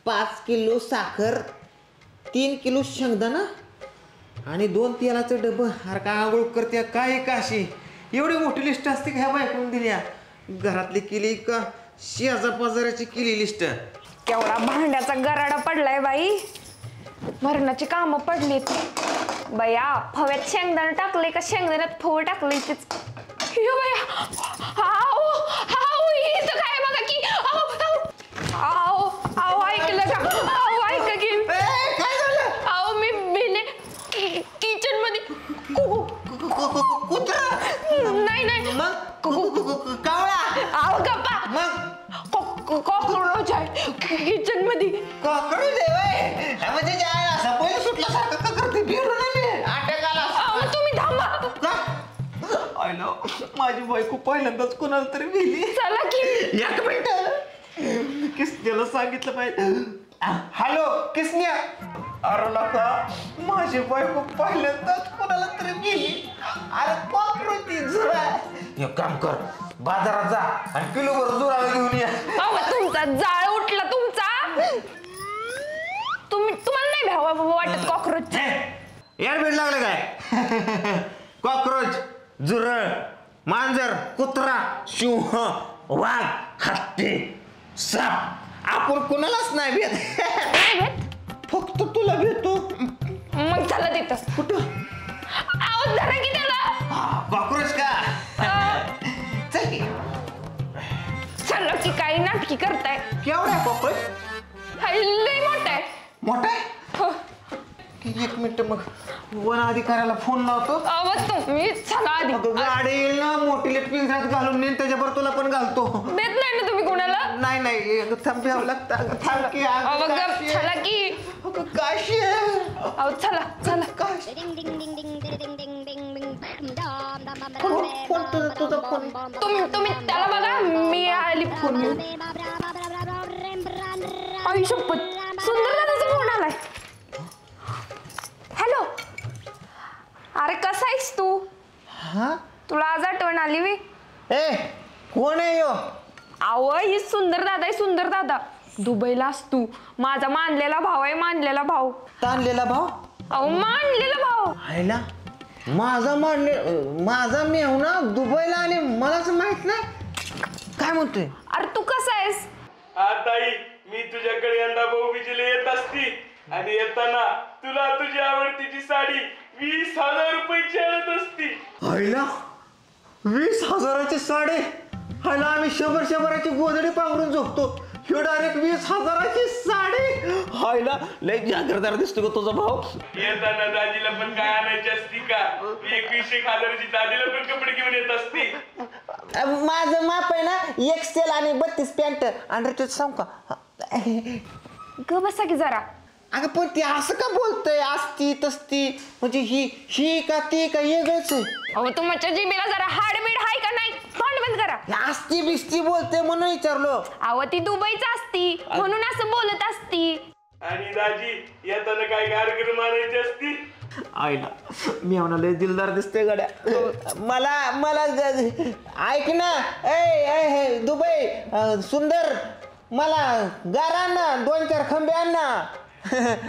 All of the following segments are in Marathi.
5 किलो साखर, 3 किलो शेंगदाणा आणि 2 तेलाचं डबं. अरे काय आंघोळ करते काय काशी, एवढी मोठी लिस्ट असते का ह्या बायकोने दिल्या? घरातली केली का शेजा पाजाराची केली लिस्ट? केवढा भांड्याचा गराडा पडलाय बाई, मरणाची कामं पडलीत बया. फव्यात शेंगदाणा टाकले का शेंगदाण्यात फव टाकले तेच. बया हाव हाव इथं काय बघा की आव आव ऐकलं का? आव ऐका की काय झालं? आव मी भिले किचन मध्ये कुत्रा? नाही नाही कावळा? आव गप्पा मग कॉकरोच आहे किचन मध्ये. कॉकरोच आहे म्हणजे असं पहिलं सुटल्यासारखं का करते? फिरून आले अटॅक आला. आव तुम्ही थांबा. आय नो माझी बायको पहिल्यांदाच कोणाला तरी भिली. चला की. एक मिनिट किसन्याला सांगितलं पाहिजे. हॅलो किसन्या. अरे नका माझी बायको पहिल्यांदाच कोणाला तरी भिली. अरे कॉकरोची जुरा. एक काम कर, बाजारात जा आणि किलोभर जुराला घेऊन या. तुमचा जाळ उठला तुमचा. तुम्हाला नाही भ्यावा वाटत कॉकरोच? यार भेट लागलं काय? कॉकरोच, जुरळ, मांजर, कुत्रा, सिंह, वाघ, हत्ती, साप आपण कोणालाच नाही भेट. नाही भेट? फक्त तुला भेटतो. मग चला तिथं. कुठं? आवाज धरा की त्याला. कॉकरोच का? चल की. चला की काही नाटकी करताय. केवढा आहे कॉकरोच? लय मोठा आहे. मोठा आहे? हो. एक मिनिट मग वन अधिकाऱ्याला फोन लावतो. आवाज तुम्ही चला आधी. गाडी येईल ना मोठी लेट पिंजऱ्यात घालून नेन, त्याच्यावर तुला पण घालतो. देत नाही ना तुम्ही कोणाला? नाही नाही थांबावं लागतं. थांब की. चला की. काशी आहे. अहो चला चला. काशी. फोन तुझा फोन. तुम्ही त्याला बघा, मी आली फोन घेऊन. आई शपथ, सुंदर दादाचा फोन आलाय. हॅलो. अरे कसा आहेस तू? हा तुला आज आठवण आली वी? ए कोण आहे यो? आव ही सुंदर दादा आहे, सुंदर दादा. दुबईला असतो. माझा मानलेला भाऊ आहे, मानलेला भाऊ. ताणलेला भाऊ? अहो मानलेला भाऊ. आयला माझा मेहुणा दुबईला आणि मलाच माहित नाही. काय म्हणतोय? अरे तू कसा आहेस? हा ताई, मी तुझ्याकडे यंदा भाऊबीजेला येत असती आणि येताना तुला तुझी आवडतीची साडी 20,000 रुपयाची आणत असती. आयला 20,000ची साडी? आयला आम्ही 100-100ची गोधडी पांघरून झोपतो, ह्यो डायरेक्ट 20,000ची साडी. आयला लय जागरदार दिसतो ग तुझा भाऊ. येताना दाजीला पण काय आणायची असती का? 21,000ची दाजीला पण कपडे घेऊन येत असती. माझं माप आहे ना XL आणि 32 पॅन्ट. अंडर सांग का? ग बसा की जरा. अगं पण ती असं का बोलतय? असती तसती म्हणजे ही का ती का वेगळंच आहे? अहो तुमच्या जिभेला जरा हाडबीड हाय का नाही? तोंड बंद करा. असती बिस्ती बोलते म्हणून विचारलो. अहो ती दुबईच असती म्हणून असं बोलत असती. आणि दाजी येताना काय कार्यक्रम आणायची असती? आईला मी म्हणाले दिलदार दिसते गड्या. मला ऐक ना. ए दुबई सुंदर, मला गारा आण ना, 2-4 खंबे आण ना.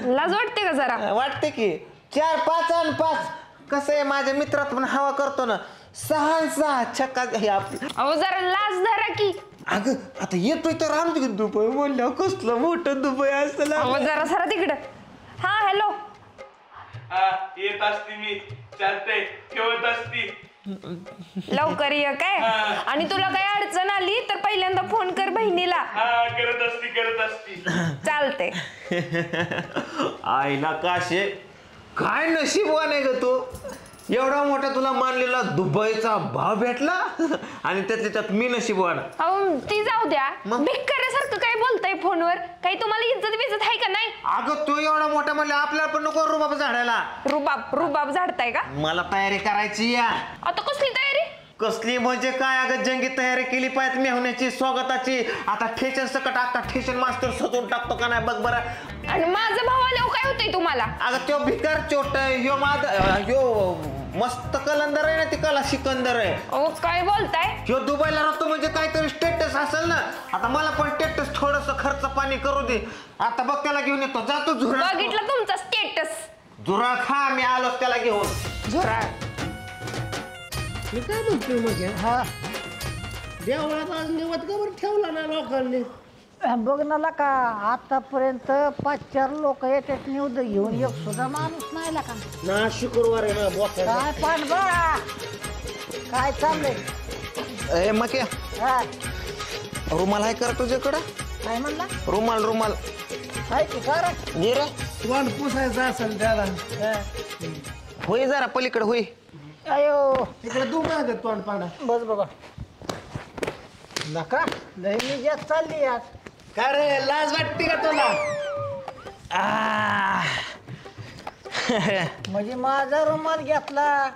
लाज वाटते का जरा? वाटते की. 4-5 आण 5. कसं आहे माझ्या मित्रात पण हवा करतो ना. 6 छक्का. अहो जरा लाज धरा की. अगं आता येतोय तर आणतो की. दुबई बोलल्या कसलं मोठं दुबई असलं. अहो जरा सरा तिकडं. हा हॅलो. हा येत असती मी. चालतंय, ठेवत असती. लवकर ये काय. आणि तुला काही अडचण आली तर पहिल्यांदा फोन कर बहिणीला. हा करत असती. चालते. आईला काशे काय नशीबवान आहे ग तू. एवढा मोठा तुला मानलेला दुबईचा भाव भेटला आणि त्यात मी नशीबवान. अहो ती जाऊ द्या. भिक्काऱ्यासारखं काय बोलताय फोनवर? काही तुम्हाला इज्जत बिज्जत आहे का नाही? अगं तू एवढा मोठा म्हणले आपल्याला पण नको रुबाब झाडायला. रुबाब झाडताय का? मला तयारी करायची या. आता कसली तयारी? कसली म्हणजे काय? अगं जंगी तयारी केली पाहिजे मेहण्याची, स्वागताची. आता ठेशन सकट आता ठेशन मास्तर सजवून टाकतो का नाही बघ बरं. आणि माझं भाव आल्यावर काय होतंय तुम्हाला? अगं तो भिकार चोट ह्यो मस्त कलंदर आहे ना, ती कला सिकंदर आहे. काय बोलताय? ह्यो दुबईला राहतो म्हणजे काहीतरी स्टेटस असेल ना. आता मला पण टेटस थोडस खर्च पाणी करू दे. आता बघ त्याला घेऊन येतो, जातो झुरळ. बघितलं तुमचा स्टेटस. झुरळ खा, मी आलोच त्याला घेऊन. झुरळ मी काय म्हणतोय मग हा देवळात आज निवत का बरं ठेवला ना लोकांनी? बघ ना का आतापर्यंत 5-4 लोक येतात निवड घेऊन, एक सुद्धा माणूस नाही का. ना शुक्रवार आहे ना बोका. काय पांडवा काय चाललंय? ए मक्या, हा रुमाल आहे कर तुझ्याकडं? काय म्हणला? रुमाल रुमाल काय की कर घे रे. तोंड पुसायचं असेल त्याला. होय जरा पलीकडे होय. अयो तिकडे तू माग तोंड पाडा. बस बघा नका लय मी जास्त चालली यात. काय रे लाज वाटते का तुला? म्हणजे माझा रुमाल घेतला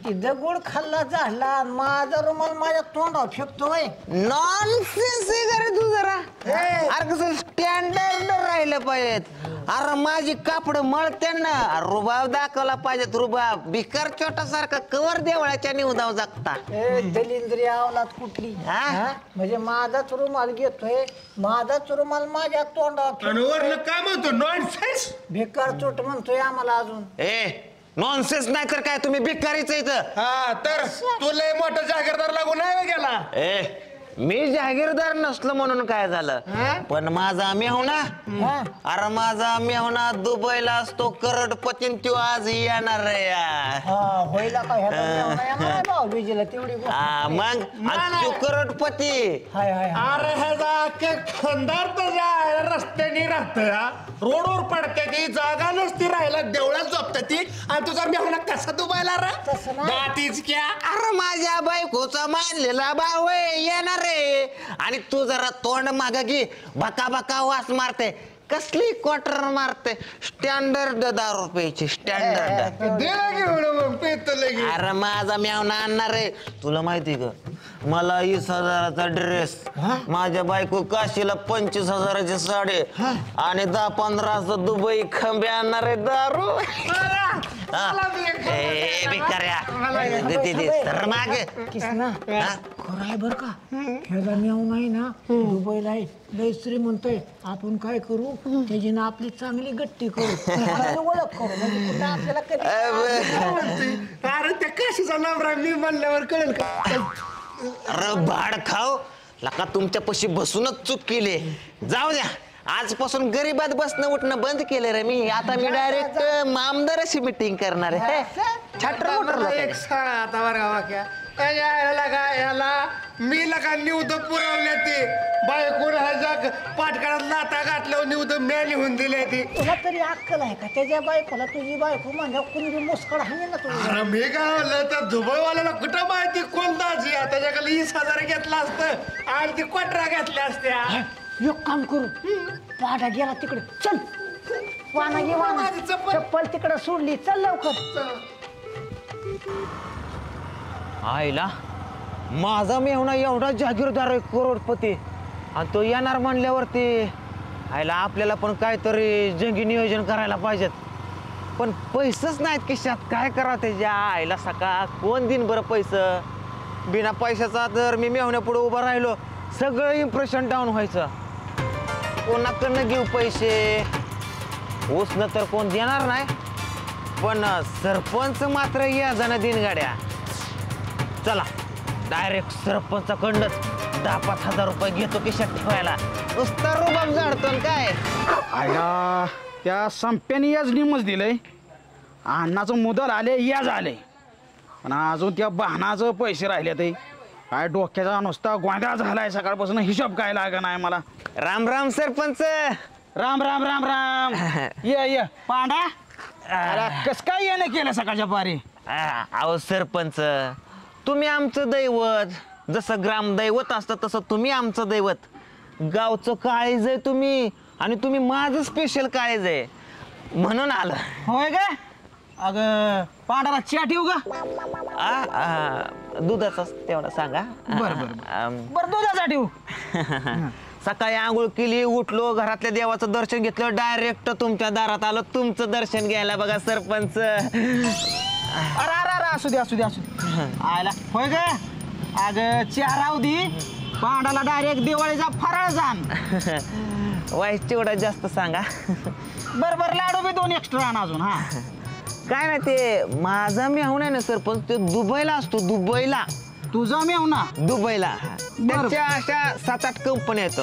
की दगड खाल्ला झाडला आणि माझा रुमाल माझ्या तोंडावर फेकतोय. नॉनसेन्स आहे का रे तू जरा? अरे कसं स्टँडर्ड राहिलं पाहिजेत. अरे माझी कापड मळते ना, रुबाब दाखवला पाहिजेत. रुबाब भिकार छोटासारखा कवर देवळाच्या निवदाव जगता. ए दलिंद्री आवलात कुठली हा? हा? म्हणजे माझाच रुमाल घेतोय, माझाच रुमाल माझ्या तोंडावर आणि वरनं काय म्हणतो नॉनसेन्स? भिकार चोट म्हणतोय आम्हाला अजून. ए नॉनसेन्स नाही तर काय, तुम्ही भिकारीच इथं. हा तर तू लय मोठा जागीरदार लागून नाही गेला. ए मी जहागीरदार नसलो म्हणून काय झालं, पण माझा मेहुणा, हा? अरे माझा मेहुणा दुबईला असतो करोडपती, तो आज येणार रे यार. हा होईल का ह्याचा मेहुणा येणार आहे भाऊ बीजेला तेवढी गोष्ट. हा मग आणि तो करोडपती. हाय हाय हाय. अरे ह्याचा खंदार तर रस्त्याने राहतोय. रोडवर पडते ती, जागा नसती राहायला, देवळात झोपते ती, आणि तुझा मेहुणा कसा दुबायला रा? तसं नाही. दातीच क्या? अरे माझ्या बायकोचा मानलेला भाऊ आहे, येणार रे. आणि तू जरा तोंड माग घे, बका बका वास मारते. कसली क्वार्टर मारते? स्टँडर्ड दारू प्यायची स्टँडर्ड. दे घेऊन मग पेत लगे. अरे माझा मेवना आणणार रे. तुला माहिती का, मला 20,000चा ड्रेस, माझ्या बायको काशीला 25,000ची साडी आणि 10-15 दुबई खंबे आणणार आहे दारू. किसना खरं आहे बर का, ह्याचा मेहुणा आहे ना दुबईला आहे, लय श्रीमंतोय. आपण काय करू, त्याची ना आपली चांगली गट्टी करू, ओळख करू, म्हणजे कुठं आपल्याला कधी. अरे त्या काशीचा नवरा मी म्हणल्यावर कळेल का? अरे भाड खाऊ लका, तुमच्या पशी बसूनच चूक केली. जाऊ द्या, आजपासून गरीबात बसणं उठणं बंद केलं रे मी. आता मी डायरेक्ट आमदाराशी मिटिंग करणार आहे. एक साळा आता बरं वाक्या याला मी लगा निवद पुरवल्या ती बायकोन ह्याच्या पाठकाळात लाता घातल्यावर निवद म्या लिहून दिले ती. तुला तरी अक्कल आहे का? त्याच्या बायकोला तुझी बायको म्हणजे कुणी बी मुस्कड आहे ना तुझी. अरे मी काय म्हणलं तर दुबईवाल्याला कुठं माहिती कोणताची, त्याच्याकडे 20,000 घेतला असतं आणि ती क्वाटरा घेतल्या असत्या. एक काम करू, पाडा गेला तिकडे, चल वाना घे वाना, चप्पल तिकडे सोडली, चल लवकर. आईला माझा मेहुणा एवढा जागीरदार आहे, करोडपती, आणि तो येणार म्हणल्यावरती आईला आपल्याला पण काहीतरी जंगी नियोजन करायला पाहिजेत. पण पैसेच नाहीत खिशात, काय करा त्याच्या आईला. सकाळ कोण दिन बरं पैसे? बिना पैशाचा तर मी मेहुण्यापुढे उभा राहिलो, सगळं इम्प्रेशन डाऊन व्हायचं. कोणाकडनं घेऊ पैसे? उसनं तर कोण देणार नाही, पण सरपंच मात्र या जण दिन गाड्या. चला डायरेक्ट सरपंचाकडनंच 10-5 हजार रुपये घेतो खिशात ठेवायला. नुसता रुबाब झाडतो काय. आयला त्या संप्याने याच निमच दिलंय, अण्णाचं मुदल आले याज आले, पण अजून त्या बहानाचं पैसे राहिले ते काय डोक्याचा नुसता गोंधळ झालाय. सकाळपासून हिशोब काय लागा नाही मला. राम राम सरपंच. राम राम राम राम. ये पांडा, अरे कस काय येणं केलं सकाळच्या पारी? अहो सरपंच, तुम्ही आमचं दैवत, जसं ग्रामदैवत असतं तसं तुम्ही आमचं दैवत. गावचं काळीज आहे तुम्ही, आणि तुम्ही माझं स्पेशल काळीज आहे म्हणून आलं. होय का? अगं पांडाला चहा ठेवू का? दुधाचा तेवढा सांगा. बरं दुधाचा ठेवू. सकाळी आंघोळ केली, उठलो, घरातल्या देवाचं दर्शन घेतलं, डायरेक्ट तुमच्या दारात आलो तुमचं दर्शन घ्यायला. बघा सरपंच. अरे असू दे. आयला होय का? अगं चहा राहू दे, पांडाला डायरेक्ट दिवाळीचा फराळ जाण. वाईस चिवडा जास्त सांगा. बरोबर लाडू बी 2 एक्स्ट्रा आण अजून. हा काय ना ते माझा मेहून आहे ना सरपंच, ते दुबईला असतो. दुबईला तुझा मेवना दुबईला त्याच्या अशा 7-8 कंपन्या आहेत.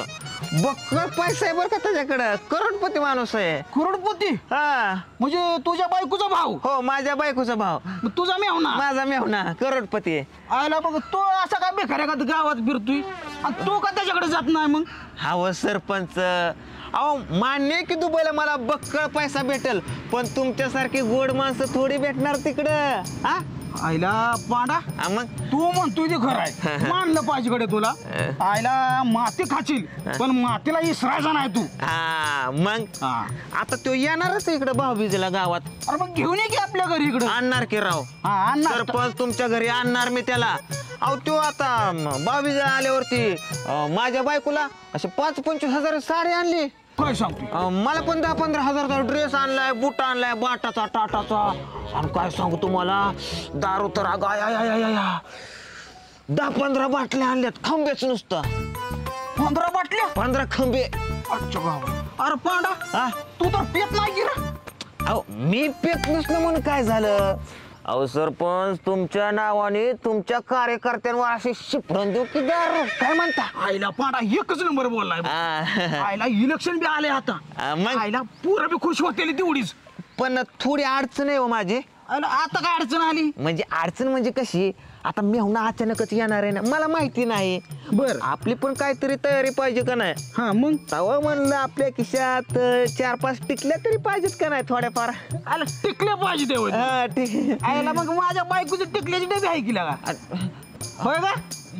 बक्कळ पैसा आहे बरं का त्याच्याकडं. करोडपती माणूस आहे. करोडपती हा म्हणजे तुझ्या बायकोचा भाऊ. हो माझ्या बायकोचा भाव. मग तुझा मेवना माझा मेहुणा करोडपती आहे. आयला बघ तो असा काय बेकार का गावात फिरतोय आणि तू का त्याच्याकडे जात नाही मग. हा सरपंच, अहो मान्य आहे की दुबईला मला बक्कळ पैसा भेटेल, पण तुमच्यासारखी गोड माणसं थोडी भेटणार तिकडं. हा आईला पांडा मग तू म्हणतोय ते खरं आहे. मानलं पाहिजे कडे तुला. आईला माती खाशील पण मातीला इसरायचा नाही तू. हा मग हा. आता तो येणारच इकडे भाऊबीजेला गावात. अरे मग घेऊन ये की आपल्या घरी इकडं. आणणार की राव. हा आणणार. सरपंच तुमच्या घरी आणणार मी त्याला. अहो तो आता भाऊबीजेला आल्यावरती माझ्या बायकोला असे 5-25 हजार साडी आणली. काय सांगतो. मला पण 10-15 हजारचा ड्रेस आणलाय, बूट आणलाय बाटाचा टाटाचा. आणि काय सांगू तुम्हाला, दारू तर 10-15 बाटल्या आणल्यात. खंबेच नुसतं 15 बाटल्या. 15 खंबे. अच्छा बाबा. अरे पांडा हा तू तर पेत नाही की रे. अहो मी पेत नसलं म्हणून काय झालं. अहो सरपंच तुमच्या नावाने तुमच्या कार्यकर्त्यांवर अशी शिफरन देऊ की दारू काय म्हणता. आईला पांडा एकच नंबर बोललाय. आईला इलेक्शन बी आले आता. मग आईला पुरं बी खुश होते तेवढीच. पण थोडी अडचण आहे हो माझी. आईला आता काय अडचण आली. म्हणजे अडचण म्हणजे कशी, आता मेहुणा अचानकच येणार आहे ना, मला माहिती नाही. बर आपली पण काहीतरी तयारी पाहिजे का नाही. हा मग तवा म्हणलं आपल्या खिशात 4-5 टिकल्या तरी पाहिजेत का नाही थोड्याफार. आला टिकले पाहिजे तेवढे. हा, ठीक. आईला मग माझ्या बायकोची टिकल्याची डबी आहे की लागा. होय का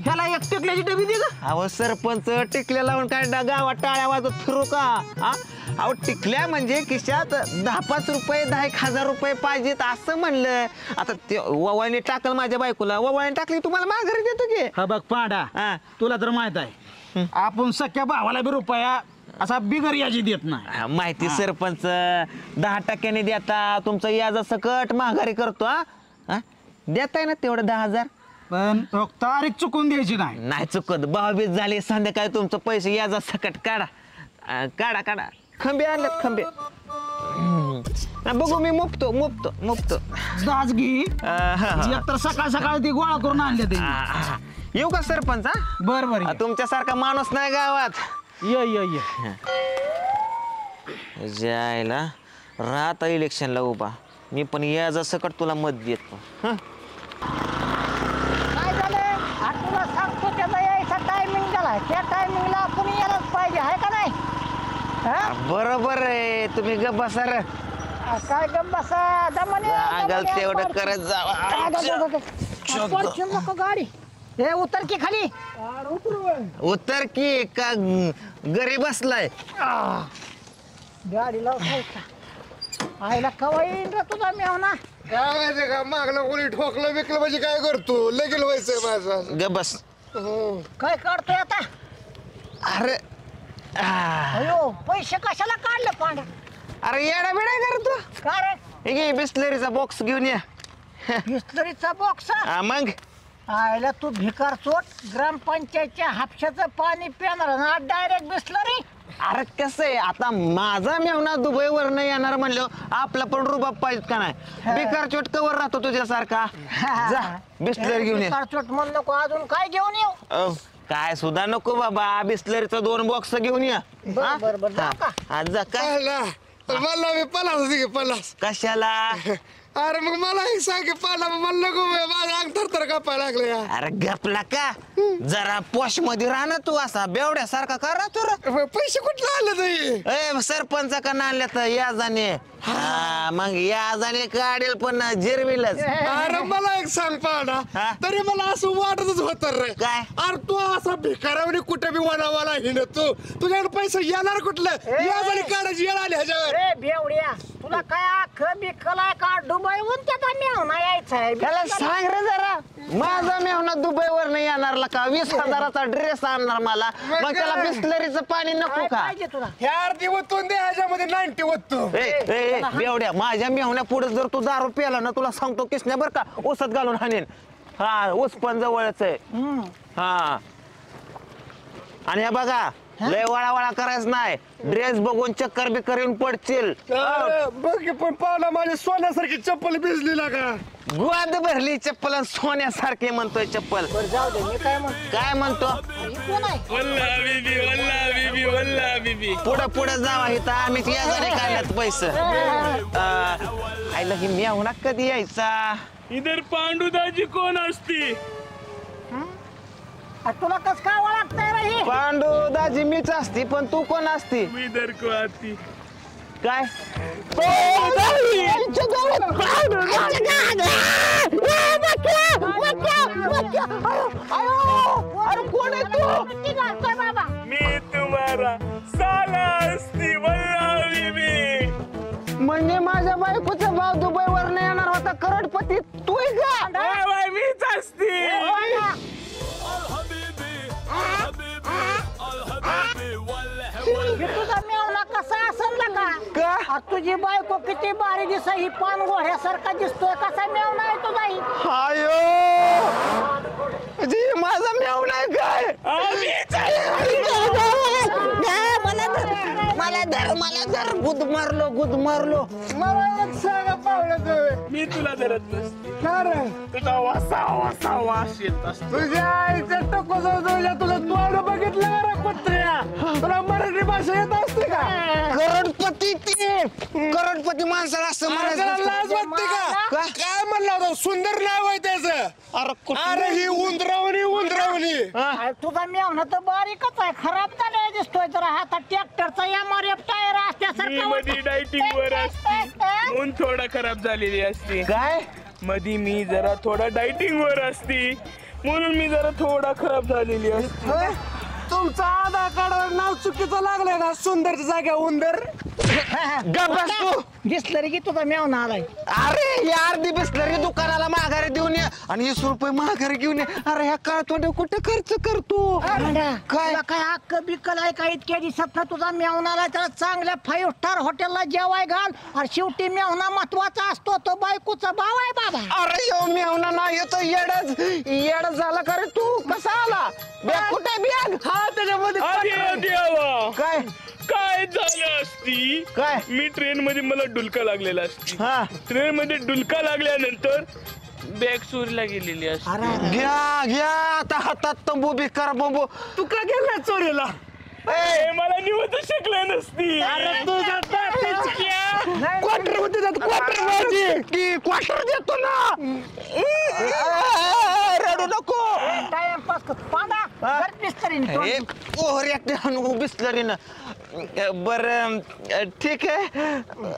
ह्याला एक टिकल्याची डबी दे का. अहो सरपंच टिकल्या लावून काय गावात टाळ्या वाजत फिरू का. हा अहो टिकल्या म्हणजे खिशात 10-5 रुपये 10-1000 रुपये पाहिजेत असं म्हणलं. आता ते ववाळणी टाकल माझ्या बायकोला, ववाळणी टाकली तुम्हाला माघारी देतो की. हा बघ पांडा हा. तुला तर माहित आहे आपण सख्या भावाला बी रुपया असा बिगर याची देत नाही. माहिती सरपंच 10% देता तुमचं याचा सकट माघारी करतो. हा देताय ना तेवढं 10,000. पण तारीख चुकून द्यायची नाही. नाही चुकत. भाऊबीज झाली संध्याकाळी तुमचं पैसे याचा सकट काढा. काढा खंबे आणलेत खंबे. बघू मी मुपतो दाज घे. एक तर सकाळ सकाळ ती गोळा करून आणले ते. येऊ का सरपंच. बर बर तुमच्यासारखा माणूस नाही गावात. ये जायला राहता इलेक्शनला उभा मी, पण याचा सकट तुला मत देतो. काय झालं आता तुला सांगतो त्याचा यायचा टायमिंग झाला. त्या टायमिंगला आपण यायलाच पाहिजे आहे का नाही. हा बरोबर आहे. तुम्ही गप बसा रे. काय गप बसा दमने अंगाल तेवढं करत जावा. नको गाडी. हे उतर की खाली. उतर की का घरी बसलाय. गाडी लाव आईला कवा येईन रे तुझा मेवना. काय माहितीये का, मागलं कोणी ठोकलं बिकलं म्हणजे काय करतो, लगेच व्हायचंय माझं. ग बस. काय काढतोय आता. अरे अयो पैसे कशाला काढले पांडा. अरे येडा बिडा करतो. का रे हे घे बिस्लरीचा बॉक्स घेऊन या. बिस्लरीचा बॉक्स. मग आयला तू भिकार चोट ग्रामपंचायतच्या हापशाचं पाणी पिणार ना डायरेक्ट बिस्लरी. अरे कसं आहे आता माझा मेवना दुबईवर नाही येणार म्हणलं आपला पण रुबाब पाहिजे का नाही. बेकार चोट कवर राहतो तुझ्यासारखा. जा बिस्लरी घेऊन ये. भिकार चोट म्हणू नको. अजून काय घेऊन येऊ. काय सुद्धा नको बाबा. बिस्लरीचा 2 बॉक्स घेऊन या. बरोबर जाऊ का. आज जा काय. मला मी 50 कशाला. अरे मग मला एक सांग पाला, मला नको माझं अंग थरथर कापायला लागलं या. अरे गपला का जरा पॉश मध्ये राहा ना तू. असा बेवड्यासारखा का राहतो रे. पैसे कुठले आले तुम्ही. सरपंच का आणल्या तर याजाने. हा मग याजाने काढेल पण जिरविलच. अरे मला एक सांग पाहना, हा? तरी मला असं वाटतच होत रे. काय? अरे तू असा भिकारावणी कुठे बी वनावाला हिंडतो, तुझ्याकडे पैसे येणार कुठलं. याजाने काढायची येळ आली ह्याच्यावर. रे बेवड्या तुला काय अख्खं बिकलाय का डुबईहून त्याचा मेवना यायचा आहे. त्याला सांग रे जरा. माझा मेहना दुबईवर नाही येणार का. 20,000चा ड्रेस आणणार मला. मग त्याला बिस्लरीचं पाणी नको काय का. पाहिजे तुला. ह्या अर्धी वतून दे, ह्याच्यामध्ये 90 वतू. बेवड्या माझ्या मेहण्या पुढे जर तू दारू प्याला ना तुला सांगतो किसण्या बर का ओसत घालून हाणेन. हा ऊस पण जवळच आहे. हा आणि हे बघा लय वळा करायचं नाही ड्रेस बघून चक्कर बिक्कर येऊन पडतील बघ की, पण पावला माझी सोन्यासारखी चप्पल भिजली लागा. गोद भरली चप्पल आणि सोन्यासारखे म्हणतोय चप्पल जाऊ दे मी काय म्हणतो काय म्हणतो कोण आहे वल्ला बीबी वल्ला बीबी वल्ला बीबी. पुढे जावा इथं आम्हीच याजाने काढल्यात पैसे आईला ही मेवणा कधी यायचा इधर पांडुदाजी कोण असती? तुला कस काय ओळखताय रे ही? पांडू दाजी मीच असती पण तू कोण असती मी इधर को आती. काय अरे कोण आहे तू मी तुम्हारा साला असती वल्ला बीबी. म्हणजे माझ्या बायकोचा भाव दुबईवर नाही येणार होता करोडपती तू का बाय मीच असती. तुझा मेवना कसा असेल ना का तुझी बायको किती बारी दिसा ही पान गोळ्यासारखा दिसतोय कसा मेवना आहे तुझा ही आयो जी माझा मेव नाही काय मला धर गुद मारलो मला एक सांगा पावलं मी तुला धरत नसते. कारण तुझा वासा वास येत असतो. तुझ्या आईचं टोको तुझ्या तुला तोंड बघितलं रे कुत्र्या. तुला मराठी भाषा येत असते का? करोडपती माणसाला असं त्याला लाज वाटते का? काय म्हणलं होतं सुंदर नाव आहे त्याचं. अरे ही उंदरावणी तुझा मेवना तर बारीकच आहे खराब झालाय दिसतोय जरा हातात ट्रॅक्टरचा MRF टायर मी असल्यासारखा मधी डायटिंग वर असती म्हणून थोडा खराब झालेली असती. काय मधी मी जरा थोडा डायटिंग वर असती म्हणून मी जरा थोडा खराब झालेली असती. तुमचं आधार कार्ड नाव चुकीचं लागलंय ना सुंदरच्या जाग्या उंदर. गबस तू दिसलं की तुझा मेवना आलाय अरे या अर्धी बिस्लरी दुकानाला माघारी देऊन ये आणि 20 रुपये माघारी घेऊन ये अरे ह्या काळ तोंड कुठे खर्च करतो काय काय हक्क बिक्कल आहे का इतक्या दिवसात ना तुझा मेवनाला त्याला चांगल्या 5 स्टार हॉटेलला जेवाय घाल आणि शेवटी मेवना महत्वाचा असतो तो बायकोचा भाव आहे बाबा अरे यो मेवना नाही येतो येड झाला का रे तू कसा आला बॅग कुठे बॅग हा त्याच्यामध्ये अरे देवा काय काय झालं असती काय? मी ट्रेन मध्ये मला डुलका लागलेला असती. हा ट्रेन मध्ये डुलका लागल्यानंतर बॅग चोरीला गेलेली असती. घ्या आता हातात तंबू बिकार बंबू तू का गेला चोरीला? ए, मला निवडच शकलं नसती. तुझा क्वार्टर मध्ये जात क्वार्टर माझी की क्वार्टर देतो ना रडू नको टाइमपास पाडा हे ओव्हर बिस्लरीनं बर ठीक आहे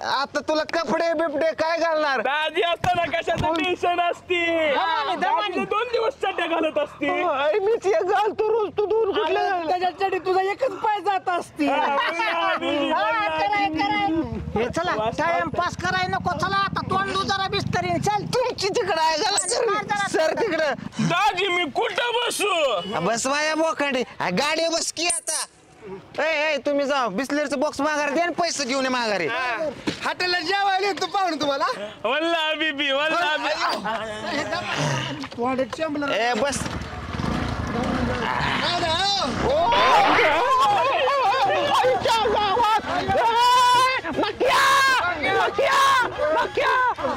आता तुला कपडे बिपडे काय घालणार दाजी असताना कशाचं टेन्शन असते. दाजीला 2 दिवस चड्ड्या घालत असते. मीच एक घालतो रोज तू दोन कुठल्या त्याच्यासाठी तुझा एकच पाय जात असते. हे चला टाइमपास कराय नको चला आता तोंडू जरा बिस्तरीन चल तुमची तिकडं आहे सर तिकडं दाजी मी कुठं बसू? बस वाया बोकांडी गाडी बस की आता ए तुम्ही जाऊ बिस्लेरचं बॉक्स माघारी दे पैसे घेऊन ये माघारी हॉटेलला जेवायला येतो पाहुणे तुम्हाला. वल्ला बीबी वल्ला ए बस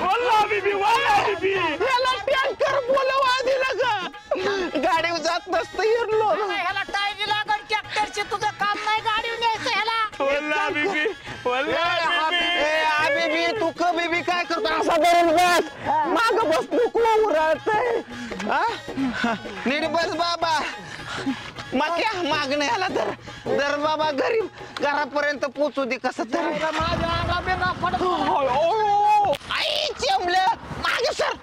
वल्ला बीबी टँकर बोलवा दिला का गाडी जात नसतं हिरलो ह्याला टायर लागल ट्रॅक्टरचे तुझं काम नाही गाडी न्यायचं ह्याला वल्ला बीबी वल्ला बीबी तू कमी काय करतो असा धरून बस माग बस नको उराळतय नीट बस बाबा माग्या मागणं याला धर बाबा गरीब घरापर्यंत पोचू दे कसं तरी माझ्या अंगाला पडत आई चेमलं मागे सर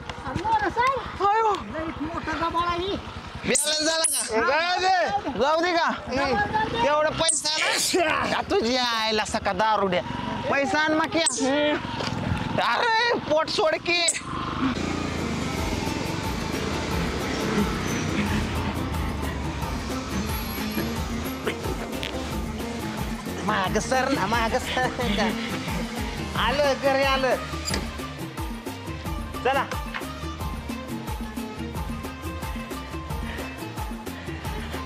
मोठा गबाळ आहे बॅलन्स झाला का जाऊ दे का तेवढं पैसा ना तुझी आयला सका दारू द्या पैसा आण माक्या अरे पोट सोड की माग सर ना माग सर आलं घरी आलं चला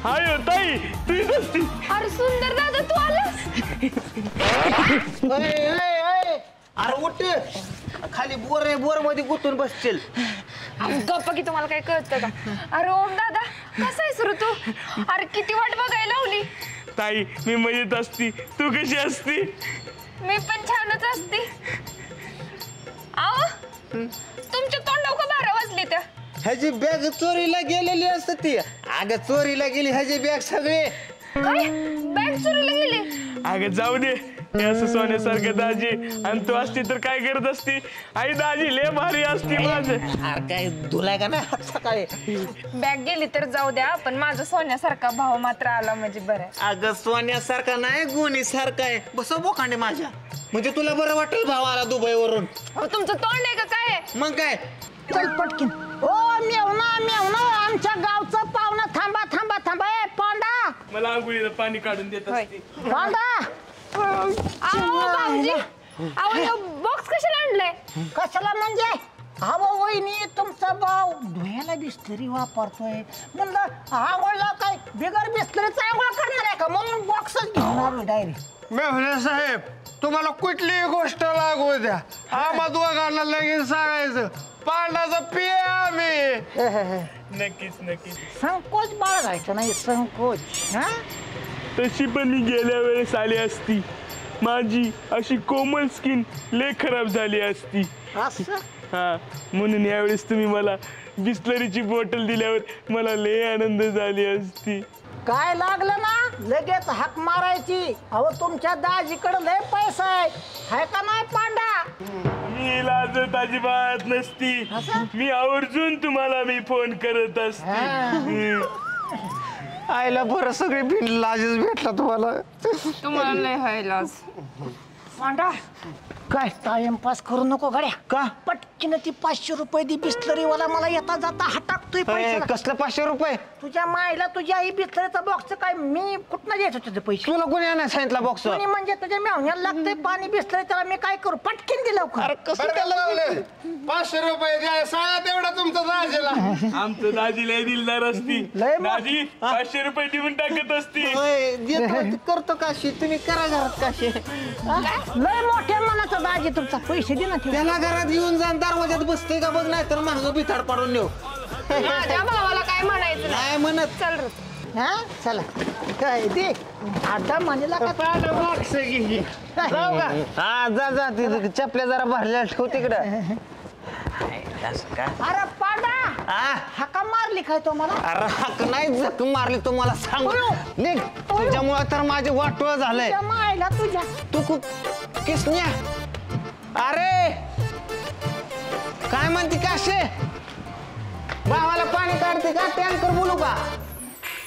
हाय ताई तू येत असती. अरे सुंदर दादा तू आलास. अरे उठ खाली बोर मध्ये गुतून बसशील. गप्पा की तुम्हाला काय कळतं का? अरे ओम दादा कसा आहेस रे तू? अरे किती वाट बघायला लावली. ताई मी मजेत असती, तू कशी असती? मी पण छानच असते. आहो तुमच्या तोंडाव का 12 वाजली त्या? ह्याची बॅग चोरीला गेलेली असते ती. अगं चोरीला गेली ह्याची बॅग सगळे. काय बॅग चोरीला गेली? अगं जाऊ दे, हे असं सोन्यासारखं दाजी आणि तू असती तर काय करत असती? आई दाजी लय भारी असती माझं. अरे काय धुलाय का नाही हात सकाळी? बॅग गेली तर जाऊ द्या, पण माझा सोन्यासारखा भाव मात्र आला म्हणजे बरं आहे. अगं सोन्यासारखा नाही गुणी सारखा आहे. बस बोकांडे माझ्या, म्हणजे तुला बरं वाटेल भाव आला दुबईवरून. अहो, तुमचं तोंड आहे का काय आहे? मग काय चल पटकीन. ओ मेवना आमच्या गावचं पाहुणा. थांबा थांबा थांबा. ए पांडा मला आंघोळीला पाणी काढून देत असती. पांडा. अहो भाऊजी, अहो बॉक्स कशाला आणलाय? कशाला म्हणजे? अहो वहिनी तुमचा भाऊ धुयाला बिस्तरी वापरतोय म्हणलं आंघोळला काय बिगर बिस्तरीचा आंघोळ करणार आहे का म्हणून बॉक्सच घेऊन आलो डायरेक्ट. मेहुणे साहेब तुम्हाला कुठलीही गोष्ट लागू द्या, आम्हा दोघांना लगेच सांगायचं पांडाचं पिये आम्ही. नक्कीच. संकोच बाळगायचं नाही, संकोच. हा तशी पण मी गेल्या वेळेस आली असती, माझी अशी कोमल स्किन लय खराब झाली असती. असं हा म्हणून यावेळेस तुम्ही मला बिस्लरीची बॉटल दिल्यावर मला लय आनंद झाली असती. काय लागलं ना लगेच हाक मारायची. अहो तुमच्या दाजीकडे लय पैसा आहे का नाही पांडा? मी लाजत अजिबात नसती, मी आवर्जून तुम्हाला मी फोन करत असते. आईला बरं सगळी भिंड लाजच भेटला तुम्हाला. तुम्हाला लय हाय लाज. पांडा काय टाइमपास करू नको गड्या. का पटकीनं ती 500 रुपये दी बिस्लरीवाला मला येता जाता हटाकतोय पैसे. कसलं 500 रुपये? तुझ्या मायला तुझ्या आई बिस्लरीचा बॉक्स काय मी कुठनं द्यायचं तुझे पैसे? तुला कोणी आणायला सांगितला बॉक्स? कोणी म्हणजे तुझ्या मेहण्याला लागतंय पाणी बिस्लरी, त्याला मी काय करू? पटकीन दिलं अरे कसं त्याला 500 रुपये द्या, सांगा तेवढा तुमचा दाजीला. आमचं दाजी लय दिलदार असती. लय मो- दाजी 500 रुपये देऊन टाकत असती. करतो काशी, तुम्ही करा घरात काशी. लय मोठ्या मनाचा दाजी तुमचा. पैसे दे ना ते. त्याला घरात येऊन जाऊन दरवाजात बसते का बघ, नाही तर मागं बिथाड पाडून नेऊ. माझ्या भावाला काय म्हणायचं नाही म्हणत. चल रे. हा चला काय दे आता म्हणला का बॉक्स घे. जाऊ का? हा जा तिथे चपल्या जरा भरल्या ठेव तिकडं. अरे पांडा हाका मारली काय तो मला? अरे हाक नाही जख मारली तुम्हाला सांगू. निघ तुझ्यामुळे तर माझे वाटोळ झालंय. त्या मायला तुझ्या तू खूप किसन्या. अरे काय म्हणते काशे? भावाला पाणी काढते का? टँकर बोलू का?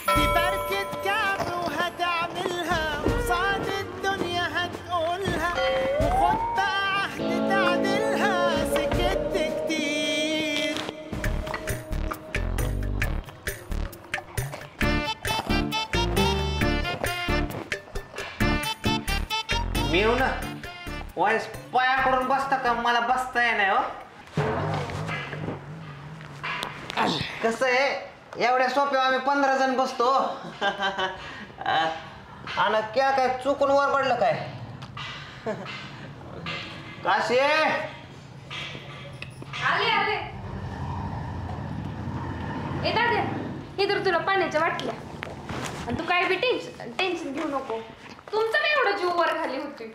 ببركة كعب وهتعملها وصعد الدنيا هتقولها وخد بقى عهد تعدلها سكت كتير. मी येऊ ना वाईस पायाकडून बसता का? मला बसता येणार हो. कसं आहे एवढ्या सोप्या आम्ही 15 जण बसतो. आणि क्या काय चुकून वर पडलं काय? काशी आले ए दादा इधर तुला पाण्याच्या वाटल्या. आणि तू काय बी टेन्शन घेऊ नको. तुमचं नाही एवढं जीव वर खाली होती.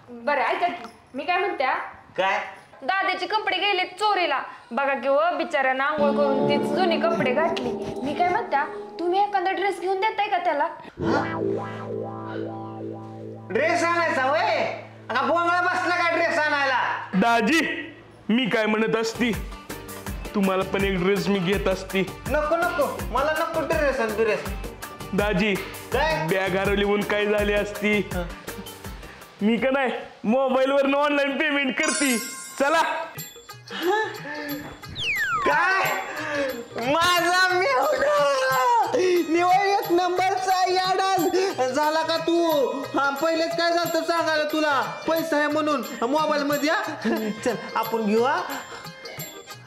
बरं ऐका की मी काय म्हणत्या, काय दादाचे कपडे गेले चोरीला बघा किंवा बिचाऱ्यानं आंघोळ करून तीच जुनी कपडे घातली. मी काय म्हणत्या तुम्ही एखादा ड्रेस घेऊन देताय का त्याला? ड्रेस आणायचा वय? का बोंगळा बसला काय ड्रेस आणायला? दाजी मी काय म्हणत असती, तुम्हाला पण एक ड्रेस मी घेत असती. नको मला नको ड्रेस आणि ड्रेस. दाजी काय? बॅग हरवली म्हणून काय झाली असती. मी का नाही मोबाईलवर ऑनलाईन पेमेंट करती. चला. काय माझा निवड 1 नंबरचा याडा झाला का तू? हा पहिलेच काय झालं सांगायला तुला पैसा आहे म्हणून मोबाईल मध्ये. चल आपण घेऊ.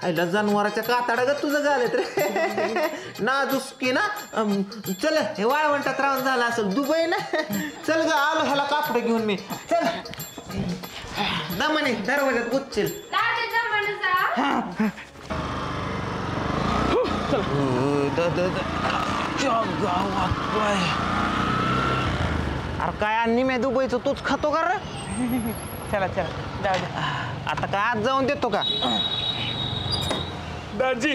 आईला जनावराच्या कातडागत तुझं गालेत रे नाजुसकी ना चल हे वाळवंटात राहून झाला असेल दुबई ना चल ग आलो ह्याला कापड घेऊन मी चल दमाने दरवाजात गुच्छील अरे काय अन्नी मी दुबईचं तूच खातो का रे चला चला जाऊ दे. आता काय आज जाऊन देतो का दाजी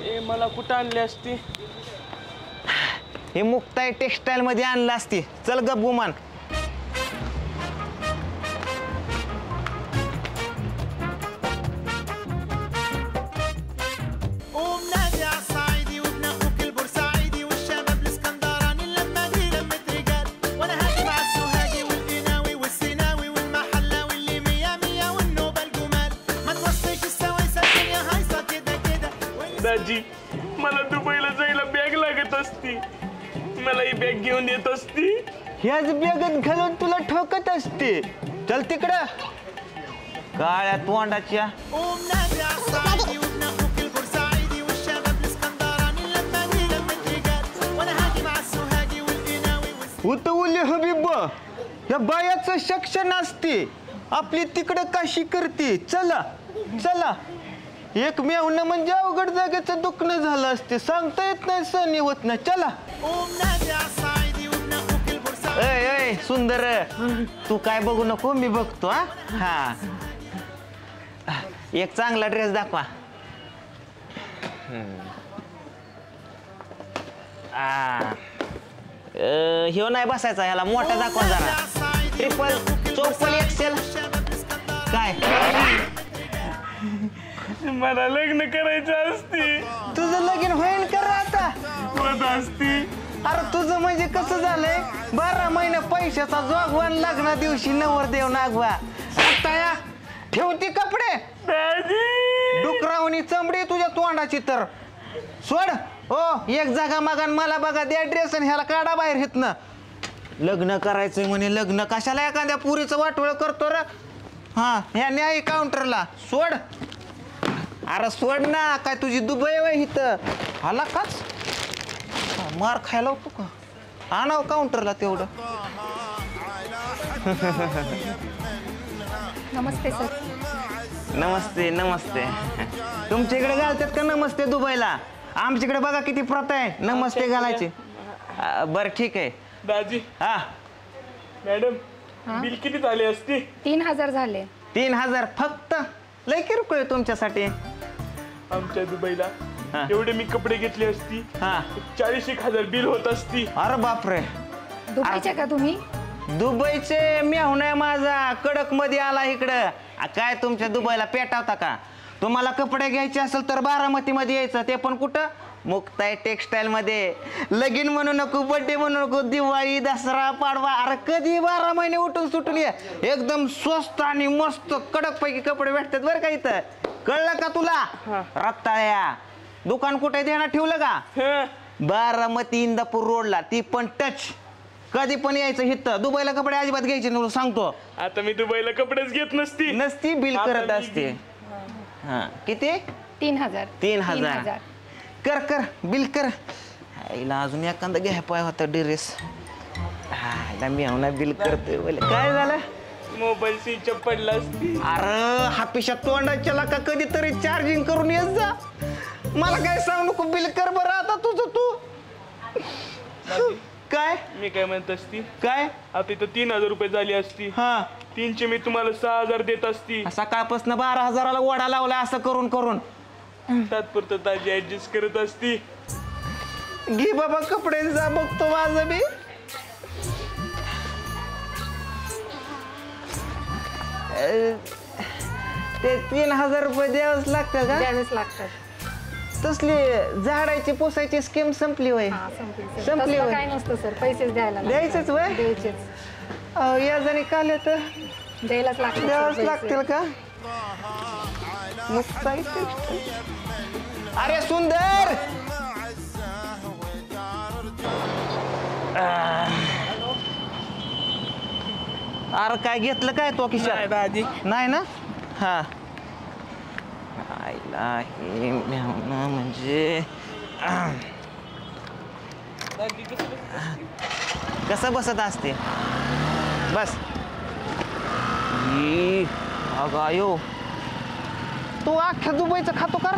ए मला कुठं आणली असती? हे मुक्ताई टेक्सटाईल मध्ये आणलं असते चल गप गुमान قوم نادي عالصعيدي وابن اخوك البورسعيدي والشباب الاسكندراني اللمه دي لمه رجال وانا هاجي مع السوهاجي والقناوي والسيناوي والمحلاوي اللي مية مية والنوبه الجمال ما توصيش السويسه الدنيا هايصه كده كده दाजी मला दुबईला जायला बॅग लागत असती मला ही बॅग घेऊन येत असती. ह्याच बेगत घालून तुला ठोकत असते चल तिकडं काळ्या तोंडाच्या قوم نادي عالصعيدي وابن اخوك البورسعيدي والشباب الاسكندراني اللمه دي لمه رجال وانا هاجي مع السوهاجي والقناوي उतवले हबीब या बायाचं शिक्षण असते आपली तिकडं काशी करते चला चला एक मेवणं म्हणजे अवघड जागेचं दुखणं झालं असते सांगता येत नाही सण होत नाही चला قوم نادي عالصعيدي وابن اخوك البورسعيدي ऐ सुंदर तू काय बघू नको मी बघतो हा एक चांगला ड्रेस दाखवा ह्यो नाही बसायचा ह्याला मोठा दाखवा जरा ट्रिपल चौपल एक्सेल काय मला लग्न करायचं असते. तुझं लगीन होईल कर आता होत असती. अरे तुझं म्हणजे कसं झालंय 12 महिने पैशाचा जोगवान लग्ना दिवशी नवरदेव नागवा आता या ठेवती कपडे दाजी डुकरावणी चमडी तुझ्या तोंडाची तर सोड हो एक जागा मागान मला बघा द्या ड्रेस आणि ह्याला काढा बाहेर हितनं लग्न करायचंय म्हणे लग्न कशाला एखाद्या पुरीचं वाटोळ करतो रे हा ह्या न्याय काउंटरला सोड अरे सोड ना काय तुझी दुबई वय इथं हाला काच मार खायला होतो का आणाव काउंटरला तेवढं नमस्ते सर. नमस्ते नमस्ते तुमच्या इकडे घालतात का नमस्ते दुबईला आमच्याकडे बघा किती प्रथा आहे नमस्ते घालायची बरं ठीक आहे दाजी हा मॅडम बिल किती झाले असते? 3000 झाले. 3000 फक्त लय किरकोळ आहे तुमच्यासाठी आमच्या दुबईला हा. एवढे मी कपडे घेतले असती हा 40,000 बिल होत असती. अरे बापरे दुबईचे का तुम्ही? दुबईचे मेहून आहे माझा कडक मध्ये आला इकडं काय तुमच्या दुबईला पेटावता का तुम्हाला कपडे घ्यायचे असेल तर बारामती मध्ये यायचं ते पण कुठं मुक्ताई टेक्सटाईल मध्ये लगीन म्हणू नको बर्थडे म्हणू नको दिवाळी दसरा पाडवा अरे कधी 12 महिने उठून सुटून ये एकदम स्वस्त आणि मस्त कडक पैकी कपडे भेटतात बरं का इथं कळलं का तुला रत्ताळ्या दुकान कुठे देणार ठेवलं का बारामती इंदापूर रोडला ती पण टच कधी पण यायचं हिथं दुबईला कपडे अजिबात घ्यायचे नाही सांगतो आता मी दुबईला कपडेच घेत नसती नसती बिल आता करत मी असते हा किती 3000. 3000 कर कर बिल कर आईला अजून एखादा घ्या पाय होता ड्रेस आईला मी ना बिल करतोय बोले काय झालं मोबाईल स्विच ऑफ पडला असती. अरे हापिशात तोंडाच्या का कधीतरी चार्जिंग करून येत जा मला काय सांग नको बिल कर बरं आता तुझं तू काय मी काय म्हणत असती काय आता इथं 3000 रुपये झाली असती हा 3चे मी तुम्हाला 6000 देत असती. सकाळपासून 12,000ला ओढा लावला असं करून करून तात्पुरतं ताजी ऍडजस्ट करत असती. घे बाबा कपडे जा बघतो माझं मी ते 3000 रुपये द्यावंच लागतं का द्यावेच लागतात. तसली झाडाची पोसायची स्कीम संपली होय संपली तसलं होय काय नसतं सर पैसेच द्यायला लागतात. द्यायचंच वय द्यायचेच याजणी काल तर द्यायलाच लागतात द्यावंच सर पैसे. लागतील का मस्त अरे सुंदर अरे काय घेतलं काय तो खिशात दादी नाही ना हा काही मेवणं म्हणजे कसं बसत असते बस अगायो तू अख्ख्या दुबईचं खातो का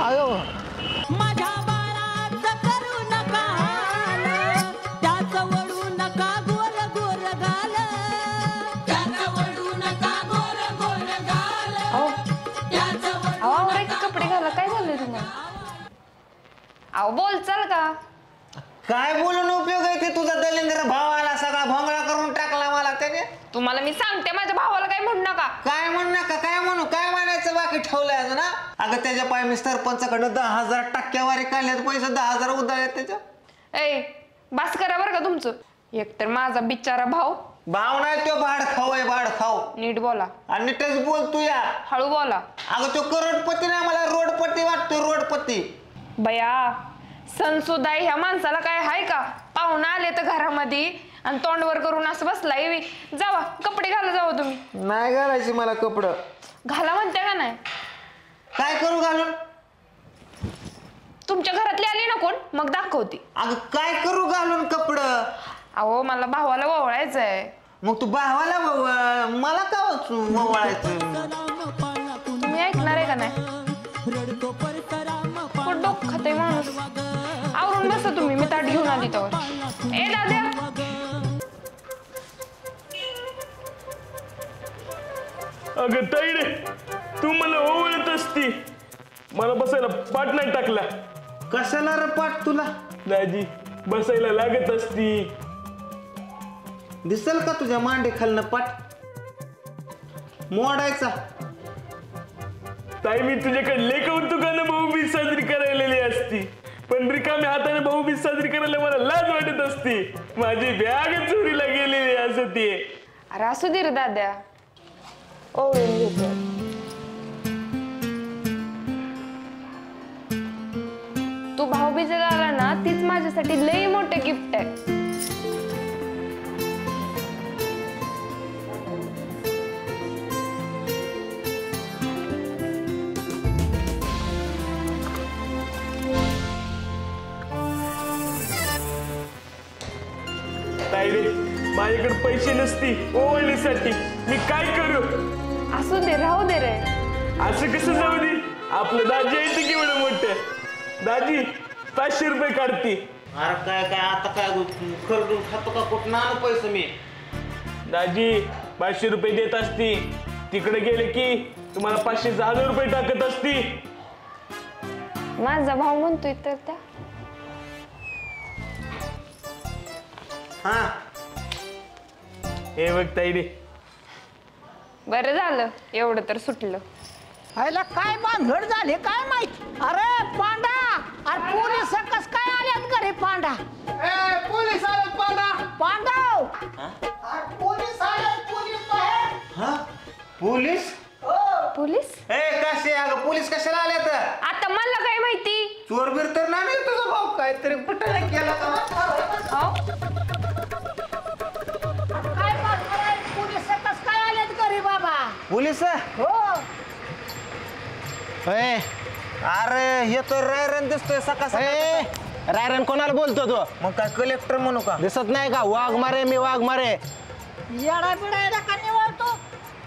अयो माझ्या बाळाचं करू नका हाल, त्याचं वळू नका गोर गोर गाल, त्याचं वळू नका गोर गोर गाल, त्याचं वळू अहो रे कपडे घाला काय झालंय तुम्हाला अहो बोलचाल का काय बोलून उपयोग आहे ते तुझा दलिंद्र भावाला सगळा भोंगळा करून टाकला मला त्याने तुम्हाला मी सांगते माझ्या भावाला काय म्हणू नका काय म्हणू नका काय म्हणू काय म्हणायचं बाकी ठेवलंय अजून ना अगं त्याच्या पाय मी सरपंचाकडनं 10,000 टक्क्यावारी काढल्यात पैसे 10,000 उधाळ्यात त्याच्या ए बस करा बरं का तुमचं एकतर माझा बिचारा भाऊ भाव नाही तो भाड खाऊ आहे भाड खाऊ नीट बोला आणि नीटच बोल तू या हळू बोला अगं तो करोडपती नाही मला रोडपती वाटतो रोडपती बया सणसुद्धा ह्या माणसाला काय हाय का पाहुणा आले तर घरामध्ये आणि तोंडवर करून असं बसलाय जावा कपडे घाला जावा तुम्ही नाही घालायची मला कपडं घाला म्हणते का नाही काय करू घालून तुमच्या घरातली आली ना कोण मग दाखवते अगं काय करू घालून कपडं अहो मला भावाला ओवाळायचंय मग तू भावाला मला का ओवाळायचं तुम्ही ऐकणार आहे का नाही कुठं डोकं खाते माणूस आवरून बसा तुम्ही मी ताट घेऊन आली तर ए दाद्या अगं ताईडे तू मला ओवळत असती मला बसायला पाठ नाही टाकला कशाला रे पाठ तुला दाजी बसायला लागत असती दिसल का तुझ्या मांडी खालनं पाठ मोडायचा ताई मी तुझ्याकडे लय कौतुकानं भाऊबीज साजरी करायलेली असती पण रिकाम्या हाताने भाऊबीज साजरी करायला मला लाज वाटत असती माझी बॅग चोरीला गेलेली असं ते अरे असू दे रे दाद्या ओळून घेतो तू भाऊबीजेला आला ना तीच माझ्यासाठी लई मोठे गिफ्ट आहे ताईडे माझ्याकडे पैसे नसती ओवळणीसाठी मी काय करू असू दे राहू दे रे असं कसं जाऊ दे आपलं दाजी आहे ते केवढं मोठं दाजी 500 रुपये काढती अरे काय काय आता काय खरडून खातो का कुठं आणू पैसे मी दाजी 500 रुपये देत असती तिकडे गेले की तुम्हाला 500,000 रुपये टाकत असती माझा भाऊ म्हणतोय तर त्या हा हे बघ ताईडे बरं झालं एवढं तर सुटलं आयला काय भानगड झाले काय माहित अरे पांडा अरे पोलीस कस काय आल्यात घरी पांडा पोलीस आले पांडा पांडव पोलीस आले पोलीस बाहेर हा पोलीस पोलीस ए कसे अगं पोलीस कशाला आले तर आता मला काय माहिती चोर बीर तर नाही तुझा भाऊ काहीतरी कुठं केला अहो, काय भानगड आहे? पोलीस कस काय आल्यात घरी बाबा पोलीस हो अरे हे तर रायरन दिसतोय सकाळ रायरन कोणाला बोलतो तो मग काय कलेक्टर म्हणू का दिसत नाही का वाघ मारे मी वाघ मारे येडा बिडायला का निवडतो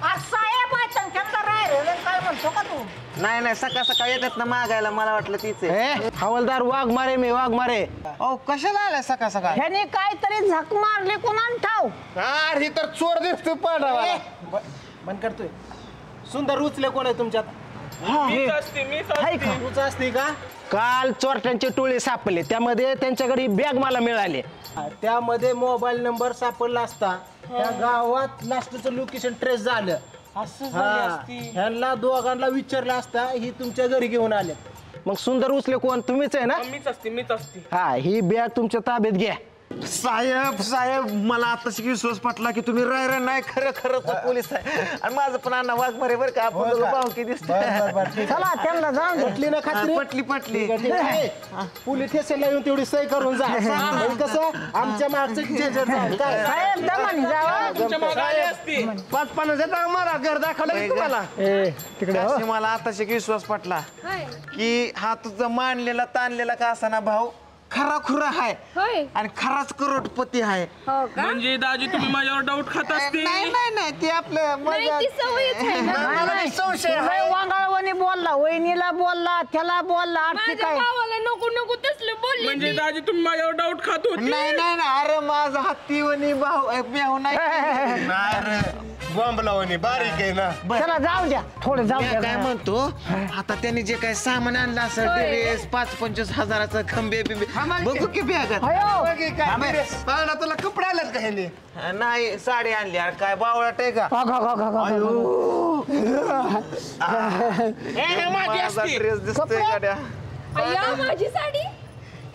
आज साहेब आहे त्यांच्या राहिलेलं काय म्हणतो का तू नाही नाही सकाळ सकाळ येतात ना मागायला मला वाटलं तीच हवालदार वाघ मारे मी वाघ मारे अहो कशाला आलाय सकाळ सकाळ ह्याने काहीतरी झक मारली कुणाला ठाव अरे ही तर चोर दिसतोय पांडा बंद करतोय सुंदर उचले कोण आहे तुमच्यात मीच असते तूच असते का काल चोरट्यांची टोळी सापडली त्यामध्ये त्यांच्याकडे बॅग मला मिळाली त्यामध्ये मोबाईल नंबर सापडला असता त्या गावात लास्टचं लोकेशन ट्रेस झालं ह्यांना दोघांना विचारलं असता ही तुमच्या घरी घेऊन आले मग सुंदर उचले कोण तुम्हीच आहे ना मीच असते हा ही बॅग तुमच्या ताब्यात घ्या साहेब साहेब मला आताशी विश्वास पटला की तुम्ही रायरन नाही खरं खरंच पोलीस आहे आणि माझं पण अण्णा वाघ मारे बरं का आपण दोघं भावकी दिसतोय चला त्यांना जाऊन दे. पटली ना खात्री पटली पोलीस स्टेशनला येऊन तेवढी सही करून जा म्हणजे कसं आमच्या मागचं जेजर जाऊ. काय? साहेब दमानी जावा. तुमच्या मागे आली असती. 5-50 येतं मला घर दाखवलं की तुम्हाला. तिकडे हो. काशी मला आताशी विश्वास पटला की हा तुझा मानलेला ताणलेला का असा ना भाऊ खरा खुरा आहे होय आणि खराच करोडपती आहे. हो का म्हणजे दाजी तुम्ही माझ्यावर डाऊट खात असते. नाही ते आपलं नाही ती सवयच आहे ना लय वांगाळवाणी बोलला, वहिनीला बोलला, त्याला बोलला, आणखी माझ्या काय भावाला नको नको तसलं बोलले म्हणजे दाजी तुम्ही माझ्यावर डाऊट खात होते. नाही अरे माझा हत्तीवणी भाऊ नाही अरे बॉम्ब लावणी बारीक आहे ना. चला जाऊ द्या, थोडं जाऊ मी द्या. काय म्हणतो आता त्यांनी जे काय सामान आणलं असेल ड्रेस 5-25 हजाराचा खंबे बिंबे बघू की बॅगात. अयो, पाहुणा तुला कपडे आलेत का ह्याने? नाही साडी आणली अरे काय बावळाट आहे का माझी माझा असती. ड्रेस दिसतोय गाड्या अय्या माझी साडी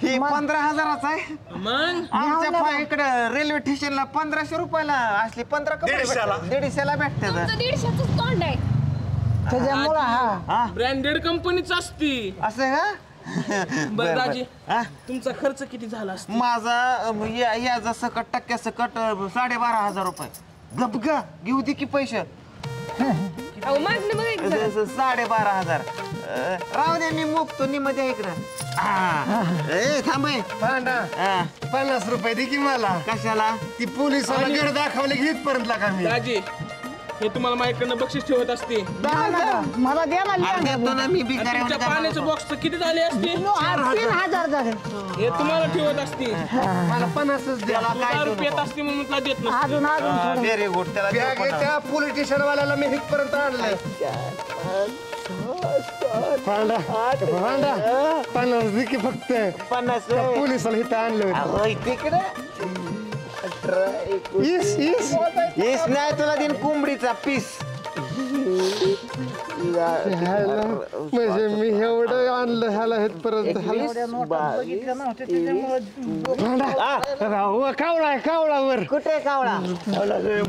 ही 15,000चा आहे. मग आमच्या इकडे रेल्वे स्टेशनला 1500 रुपयाला असली 15 कपडे 150ला भेटतात. तुमचं 150च तोंड आहे त्याच्यामुळं हा ब्रँडेड कंपनीच असती. असं का बरं दाजी हा? तुमचा खर्च किती झाला असतो? माझा याचा सकट टक्क्या सकट 12,500 रुपये. गप ग घेऊ दे की पैसे अहो मागणं बघा एक जरा. 12,500 राहू दे मी मुकतो निमध्ये इकडं. थांब पाहुणा 50 रुपये दे की मला. कशाला ती पोलिसाला घर दाखवले की इथपर्यंत का मी. दाजी हे तुम्हाला माझ्याकडनं बक्षीस ठेवत असते. मला द्या ना अरे देतो ना मी आणि तुमच्या पाण्याचं बॉक्स किती झाले असते? 3,000 झाले. हे तुम्हाला ठेवत असते. मला 50च द्या. त्याला काय 1000 देऊ रुपये नको? असते म्हणून तुला देत नसते. अजून थोडं. व्हेरी गुड त्याला देऊ बॅग पण. त्या पोलीस स्टेशन वाल्याला मी इथपर्यंत आणलंय. पांडा 50 दे की फक्त. 50 त्या पोलिसाला इथं आणलं. अहो, तिकडे इस येस नाही तुला दिन कोंबडीचा पीस. म्हणजे मी एवढं आणलं ह्याला इथपर्यंत. कावळावर कुठे कावळा अरे,